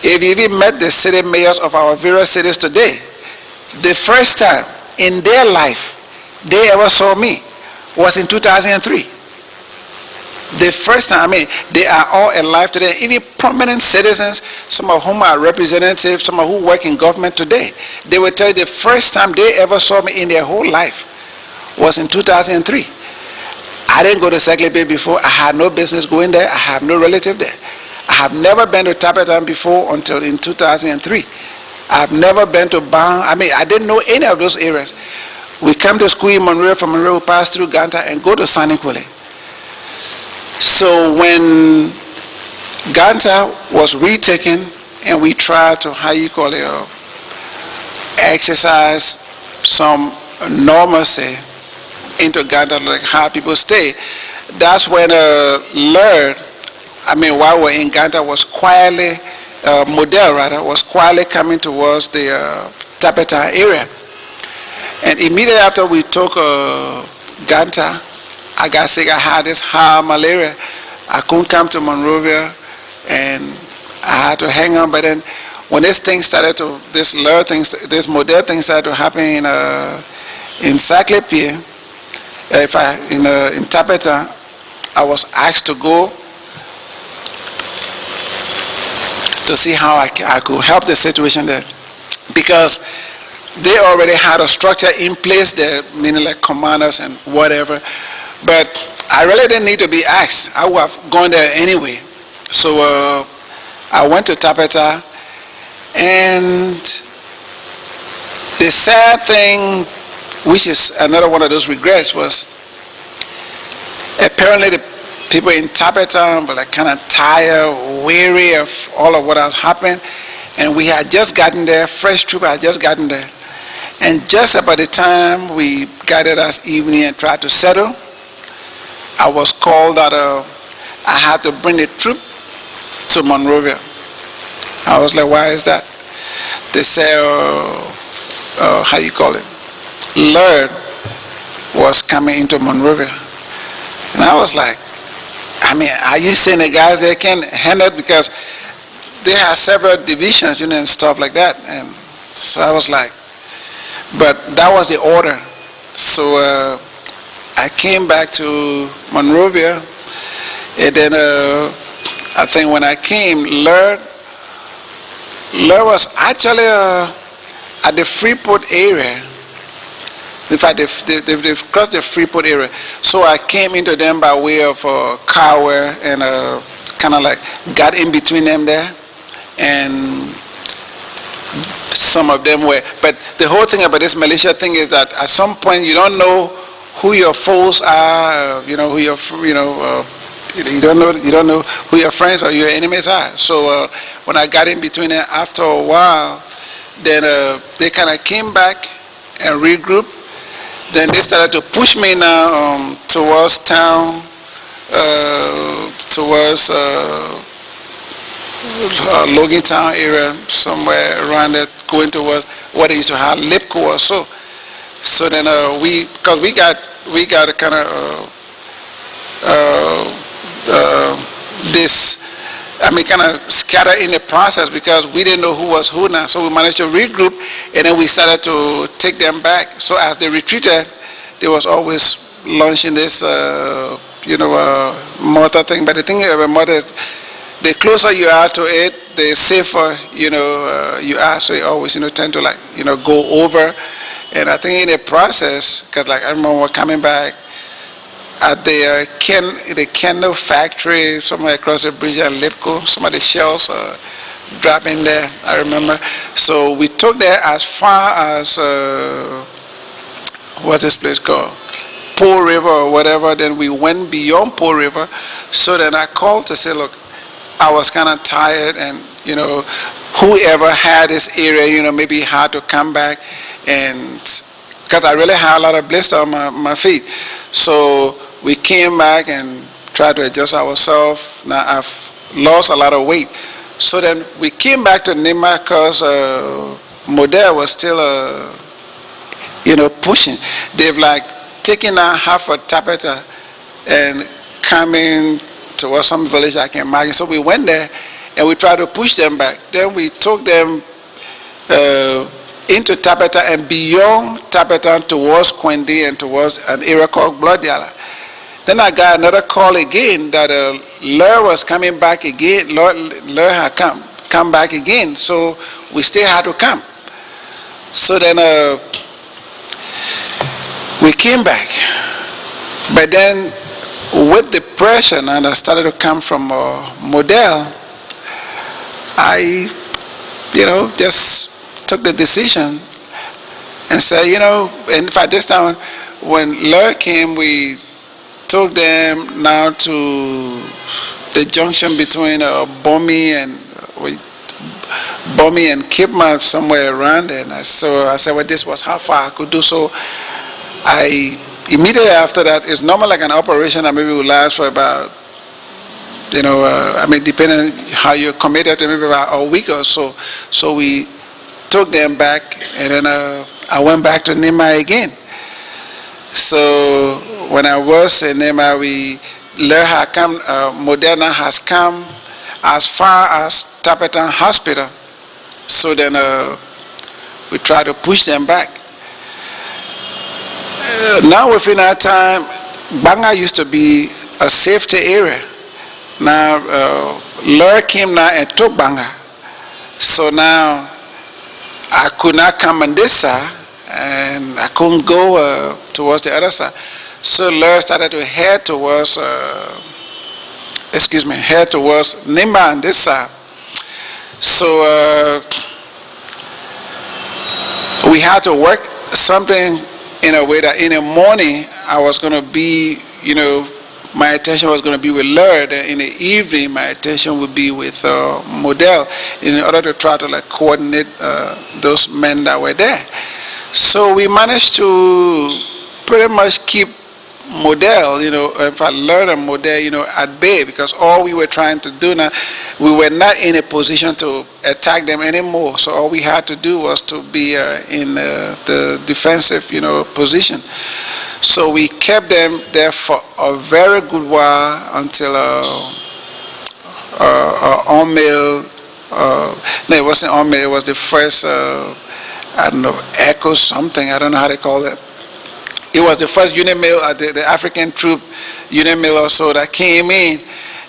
if you even met the city mayors of our various cities today, the first time in their life they ever saw me was in 2003. The first time, I mean, they are all alive today, even prominent citizens, some of whom are representatives, some of who work in government today. They will tell you the first time they ever saw me in their whole life was in 2003. I didn't go to Saye-Taayor before. I had no business going there. I have no relative there. I have never been to Tapatan before until in 2003. I've never been to Bang. I mean, I didn't know any of those areas. We come to school in Monrovia, from Monrovia, we pass through Ganta and go to Sanikwele. So when Ganta was retaken and we tried to, exercise some normalcy into Ganta, like how people stay, that's when Lerd, while we're in Ganta, was quietly, Model rather, was quietly coming towards the Tapeta area. And immediately after we took Ganta, I got sick. I had this high malaria. I couldn't come to Monrovia, and I had to hang on. But then, when this thing started to, this model thing started to happen in Saye-Taayor, in Tapeta, I was asked to go to see how I could help the situation there, because they already had a structure in place there, meaning like commanders and whatever. But I really didn't need to be asked. I would have gone there anyway. So I went to Tapeta, and the sad thing, which is another one of those regrets, was apparently the people in Tapeta were like kind of tired, weary of all of what has happened. And we had just gotten there, fresh troop had just gotten there. And just about the time we gathered us evening and tried to settle, I was called that I had to bring the troop to Monrovia. I was like, why is that? They say, Lerd was coming into Monrovia. And I was like, are you saying the guys there can handle it? Because they have several divisions, and stuff like that. And so I was like, but that was the order. So I came back to Monrovia, and then I think when I came, Lerd was actually at the Freeport area. In fact, they've crossed the Freeport area. So I came into them by way of Kawa, and kind of like got in between them there. And some of them were, but the whole thing about this militia thing is that at some point you don't know who your foes are, you don't know who your friends or your enemies are. So when I got in between them, after a while, then they kind of came back and regrouped. Then they started to push me now towards town, towards Logan Town area, somewhere around there, going towards what they used to have, Lipco or so. So then because we got a kind of kind of scattered in the process, because we didn't know who was who now. So we managed to regroup, and then we started to take them back. So as they retreated, they was always launching this, mortar thing. But the thing about mortar is, the closer you are to it, the safer, you are. So you always, tend to go over. And I think in the process, because I remember coming back at the Kendall factory, somewhere across the bridge at Lipco, some of the shells dropping there, I remember. So we took there as far as, what's this place called? Po River or whatever. Then we went beyond Po River. So then I called to say, look, I was kind of tired, and whoever had this area, maybe had to come back, and because I really had a lot of blister on my feet. So we came back and tried to adjust ourselves. Now I've lost a lot of weight. So then we came back to Nimba, because Model was still pushing. They've taken out half of Tapeta and coming towards some village I can imagine. So we went there and we tried to push them back. Then we took them into Tapeta and beyond Tapeta towards Kwendi and towards an area called Bloodiala. Then I got another call again that Lur was coming back again. Lur had come back again, so we still had to come. So then we came back, but then with the pressure and I started to come from Model, I, just took the decision and said, in fact, this time when Lur came, we took them now to the junction between Bomi and Kipma, somewhere around there. And so I said, well, this was how far I could do. So I immediately after that, it's normal like an operation that maybe will last for about, depending on how you're committed to, maybe about a week or so. So we took them back, and then I went back to Nimba again. So when I was in Nimba, Moderna has come as far as Tapetan Hospital. So then we try to push them back. Now within that time, Banga used to be a safety area. Now Lur came now and took Banga. So now I could not come on this side and I couldn't go towards the other side. So Lur started to head towards Nimba on this side. So we had to work something in a way that in the morning I was going to be, my attention was going to be with Lur. In the evening, my attention would be with Model in order to try to coordinate those men that were there. So we managed to pretty much keep Model, if I learned a Model, at bay, because all we were trying to do now, we were not in a position to attack them anymore. So all we had to do was to be in the defensive, position. So we kept them there for a very good while until on-mail, no, it wasn't on-mail, it was the first, I don't know, Echo something, I don't know how they call it. It was the first unit mail, the African troop unit mail or so that came in.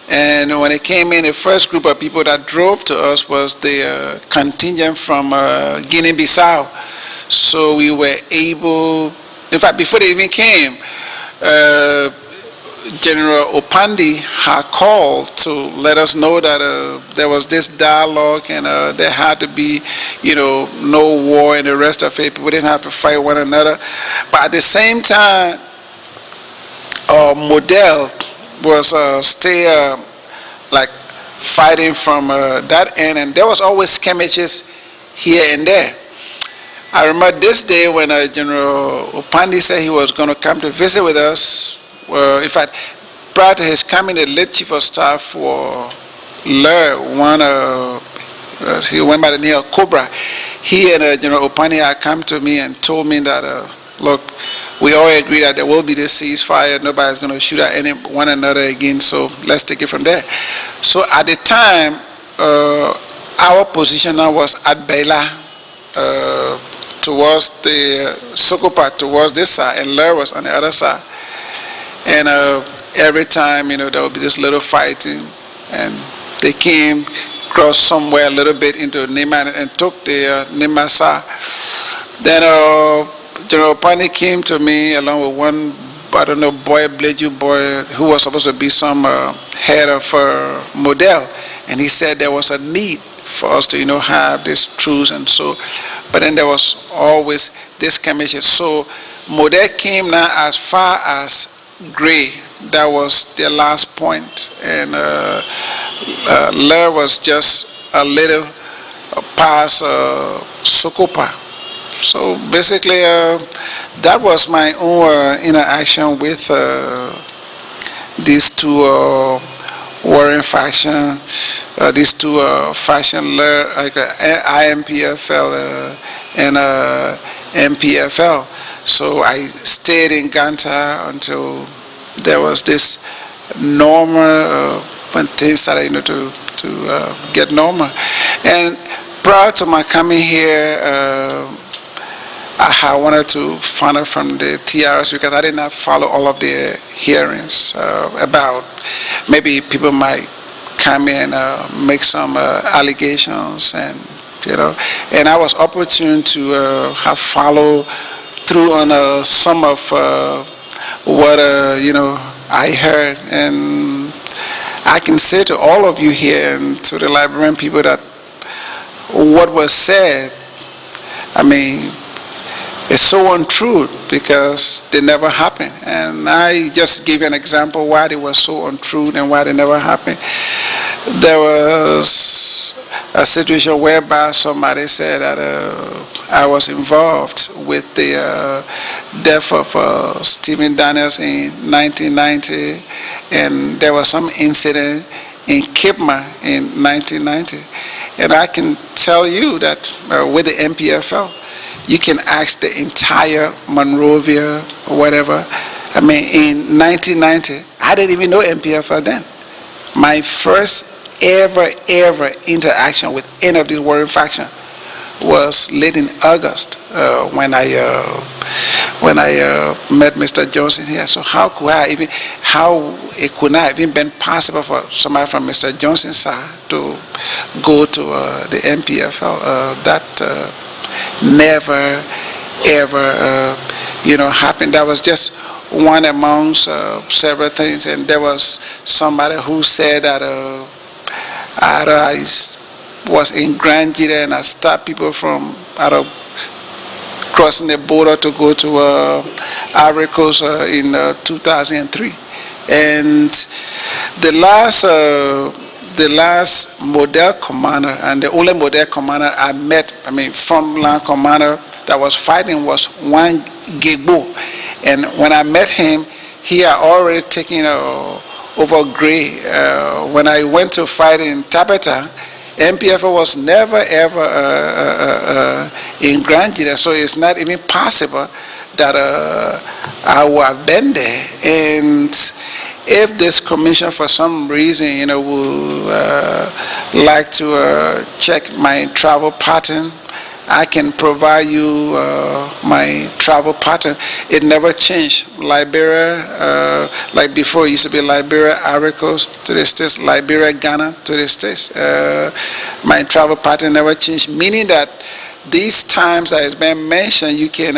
And when it came in, the first group of people that drove to us was the contingent from Guinea-Bissau. So we were able, in fact, before they even came, General Opandi had called to let us know that there was this dialogue and there had to be, no war and the rest of it. We didn't have to fight one another. But at the same time, Model was still fighting from that end, and there was always skirmishes here and there. I remember this day when General Opandi said he was going to come to visit with us. In fact, prior to his coming, the late chief of staff for Lur, he went by the name of Cobra. He and General Opani had come to me and told me that, look, we all agree that there will be this ceasefire. Nobody's going to shoot at one another again, so let's take it from there. So at the time, our position now was at Bela, towards the Sokopa, towards this side, and Lur was on the other side. And every time, there would be this little fighting, and they came, crossed somewhere a little bit into Nimba and took the Nimba side. Then General Pani came to me along with one, I don't know, Bleju boy, who was supposed to be some head of Model, and he said there was a need for us to, have this truce and so. But then there was always this commission. So Model came now as far as Gray. That was their last point, and Lur was just a little past Sokopa. So basically, that was my own interaction with these two warring factions, these two factions, like IMPFL and MPFL. So I stayed in Ganta until there was this normal, when things started to get normal. And prior to my coming here, I wanted to find out from the TRS because I did not follow all of the hearings about maybe people might come in and make some allegations, and and I was opportune to have followed through on some of what I heard, and I can say to all of you here and to the Liberian people that what was said, I mean, it's so untrue because they never happened. And I just give you an example why they were so untrue and why they never happened. There was a situation whereby somebody said that I was involved with the death of Stephen Daniels in 1990, and there was some incident in Kipma in 1990. And I can tell you that with the MPFL, you can ask the entire Monrovia or whatever. I mean, in 1990, I didn't even know MPFL then. My first ever interaction with any of these warring factions was late in August when I met Mr. Johnson here. So how it could not even been possible for somebody from Mr. Johnson's side to go to the MPFL? That never ever happened. That was just one amongst several things. And there was somebody who said that I was in Grand Gita and I stopped people from crossing the border to go to Ivory Coast in 2003. And the last model commander and the only model commander I met, frontline commander that was fighting was one Gigbo. And when I met him, he had already taken over Gray. When I went to fight in Tabata, MPFL was never ever in Grand Gita, so it's not even possible that I would have been there. And if this commission for some reason would like to check my travel pattern, I can provide you my travel pattern. It never changed. Liberia, like before, it used to be Liberia, Ivory Coast to the States, Liberia, Ghana to the States. My travel pattern never changed, meaning that these times that has been mentioned, you can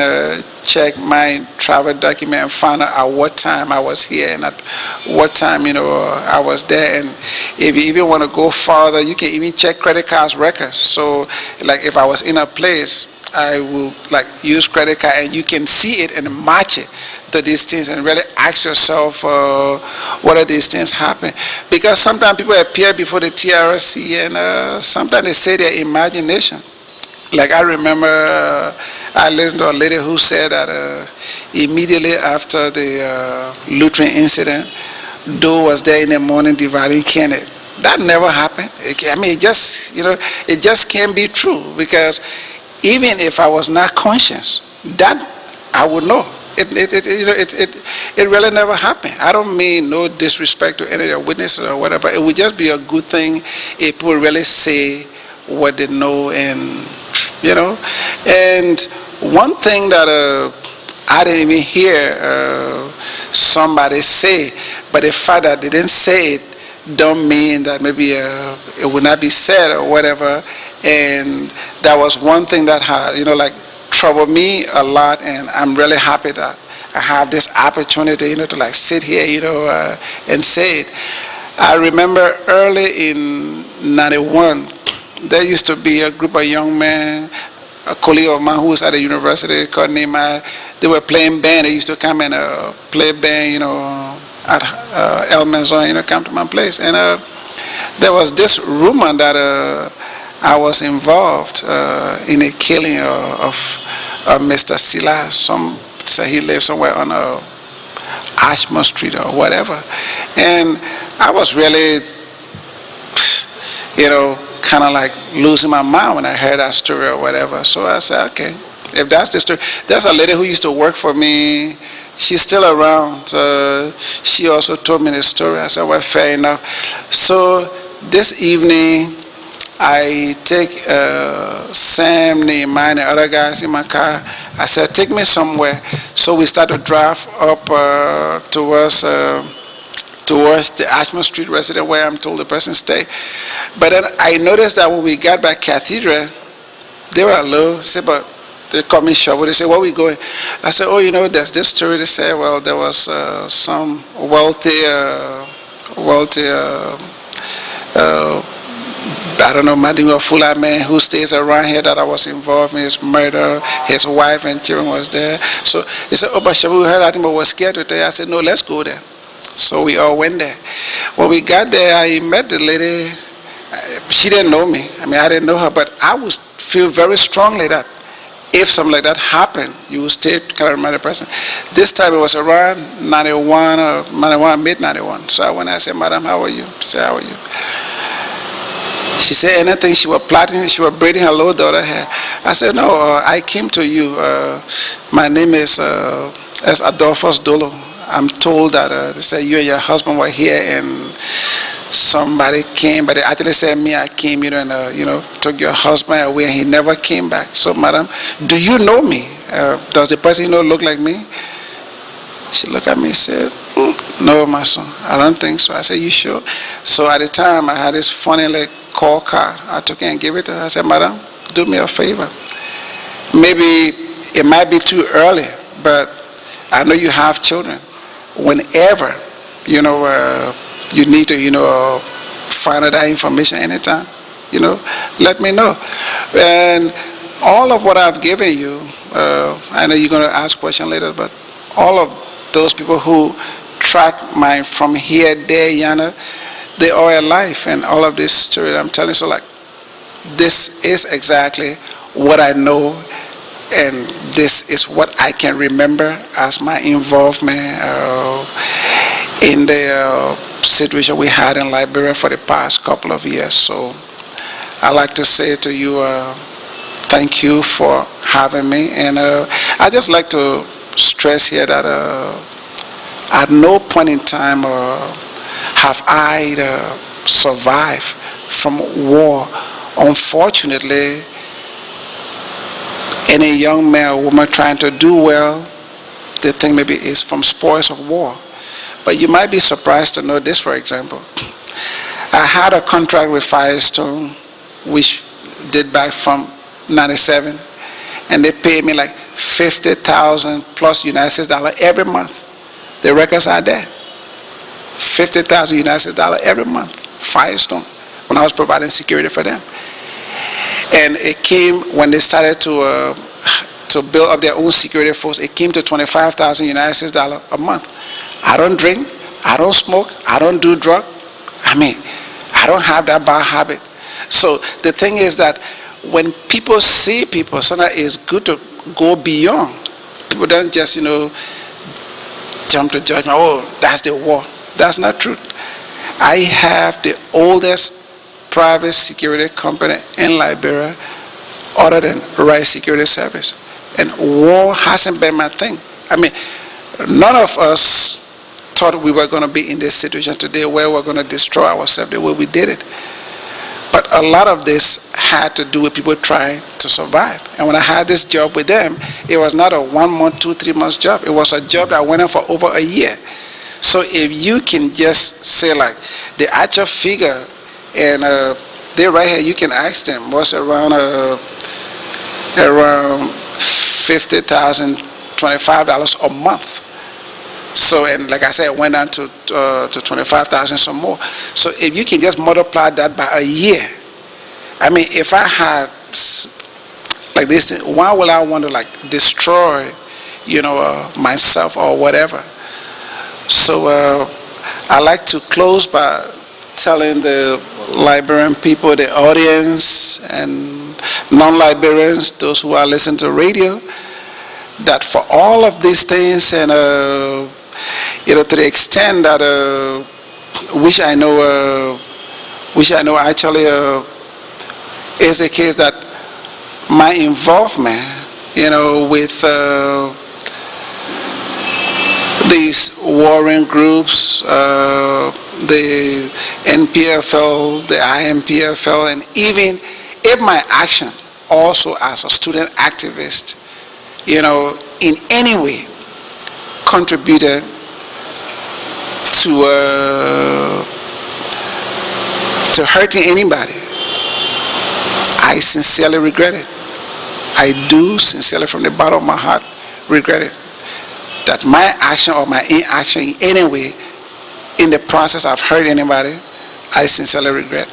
check my travel document and find out at what time I was here and at what time I was there. And if you even want to go farther, you can even check credit cards records. So like if I was in a place, I will use credit card and you can see it and match it to these things and really ask yourself what are these things happen. Because sometimes people appear before the TRC and sometimes they say their imagination. Like I remember I listened to a lady who said that immediately after the Lutheran incident, Doe was there in the morning dividing candy. That never happened. It just can't be true, because even if I was not conscious, that I would know. It really never happened. I don't mean no disrespect to any of the witnesses or whatever. It would just be a good thing if people really say what they know. And and one thing that I didn't even hear somebody say, but the fact that they didn't say it don't mean that maybe it would not be said or whatever. And that was one thing that had troubled me a lot, and I'm really happy that I have this opportunity to sit here and say it. I remember early in 91, there used to be a group of young men, a colleague of mine who was at the university called Nimba. They were playing band. They used to come and play band, at El Maison, come to my place. And there was this rumor that I was involved in a killing of Mr. Silas. Some say he lived somewhere on Ashmore Street or whatever. And I was really, kind of losing my mind when I heard that story or whatever. So I said, okay, if that's the story. There's a lady who used to work for me. She's still around. She also told me the story. I said, well, fair enough. So this evening, I take Sam, Nehemiah, and the other guys in my car. I said, take me somewhere. So we started to drive up towards the Ashmore Street residence where I'm told the person stay. But then I noticed that when we got back Cathedral, they were low. Said, but they called me Shovel. They said, where are we going? I said, oh, there's this story. They said, well, there was some wealthy, I don't know, Madingo Fula man who stays around here that I was involved in his murder. His wife and children was there. So he said, oh, but Shovel, we heard that, but we're scared to tell you. I said, no, let's go there. So we all went there. When we got there, I met the lady. She didn't know me. I mean, I didn't know her, but I would feel very strongly that if something like that happened, you would stay kind of remember the person. This time it was around 91 or 91, mid-91. So I went and I said, Madam, how are you? She said, how are you? She said anything. She was plaiting, she was braiding her little daughter hair. I said, no, I came to you. My name is Adolphus Dolo. I'm told that they said you and your husband were here and somebody came, but they actually said me, I came, and took your husband away and he never came back. So, madam, do you know me? Does the person look like me? She looked at me and said, no, my son, I don't think so. I said, you sure? So at the time, I had this funny call card. I took it and gave it to her. I said, madam, do me a favor. Maybe it might be too early, but I know you have children. Whenever, you need to, find out that information anytime, let me know. And all of what I've given you, I know you're going to ask questions later, but all of those people who track my from here, there, yonder, they are alive. And all of this story I'm telling you, so this is exactly what I know. And this is what I can remember as my involvement in the situation we had in Liberia for the past couple of years. So I'd like to say to you, thank you for having me. And I just like to stress here that at no point in time have I survived from war. Unfortunately, any young man or woman trying to do well, they think maybe it's from spoils of war. But you might be surprised to know this, for example. I had a contract with Firestone, which did back from 97, and they paid me like $50,000 plus United States dollar every month. The records are there. $50,000 United States dollar every month, Firestone, when I was providing security for them. And it came when they started to build up their own security force. It came to $25,000 United States dollar a month. I don't drink, I don't smoke, I don't do drug. I mean, I don't have that bad habit. So the thing is that when people see people, sometimes it's good to go beyond. People don't just jump to judgment. Oh, that's the war. That's not true. I have the oldest private security company in Liberia other than Rice Security Service. And war hasn't been my thing. I mean, none of us thought we were going to be in this situation today where we're going to destroy ourselves the way we did it. But a lot of this had to do with people trying to survive. And when I had this job with them, it was not a 1 month, 2, 3 months job. It was a job that went on for over a year. So if you can just say the actual figure, and they right here, you can ask them, was around $50,000, $25 a month. So, and like I said, it went down to 25,000 some more. So if you can just multiply that by a year, I mean, if I had like this, why would I want to destroy, myself or whatever? So I like to close by telling the Liberian people, the audience, and non-Liberians, those who are listening to radio, that for all of these things, and to the extent that which I know actually is the case that my involvement, with these warring groups, the NPFL, the IMPFL, and even if my action also as a student activist in any way contributed to hurting anybody, I sincerely regret it. I do sincerely, from the bottom of my heart, regret it. That my action or my inaction in any way in the process of hurt anybody, I sincerely regret.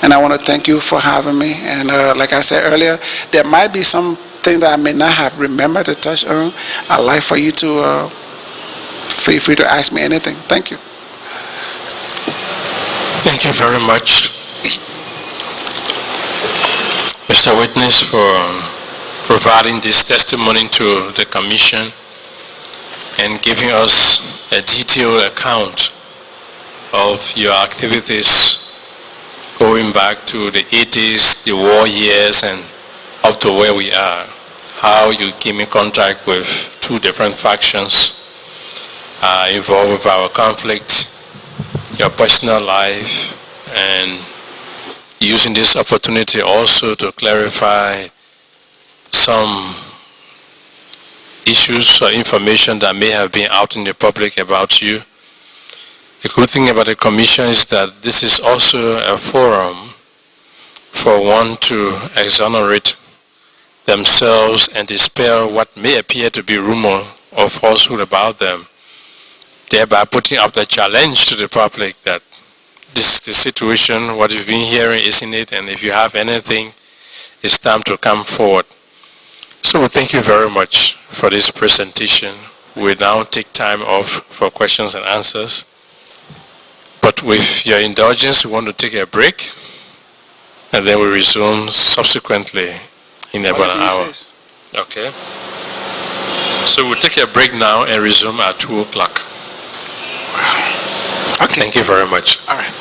And I want to thank you for having me. And like I said earlier, there might be some things that I may not have remembered to touch on. I'd like for you to feel free to ask me anything. Thank you. Thank you very much, Mr. Witness, for providing this testimony to the Commission and giving us a detailed account of your activities going back to the 80s, the war years, and up to where we are. How you came in contact with two different factions involved with our conflict, your personal life, and using this opportunity also to clarify some issues or information that may have been out in the public about you. The good thing about the Commission is that this is also a forum for one to exonerate themselves and dispel what may appear to be rumor or falsehood about them, thereby putting up the challenge to the public that this is the situation, what you've been hearing, isn't it? And if you have anything, it's time to come forward. So thank you very much for this presentation. We now take time off for questions and answers. But with your indulgence, we want to take a break, and then we resume subsequently in about an hour. Okay. So we'll take a break now and resume at 2 o'clock. Okay. Thank you very much. All right.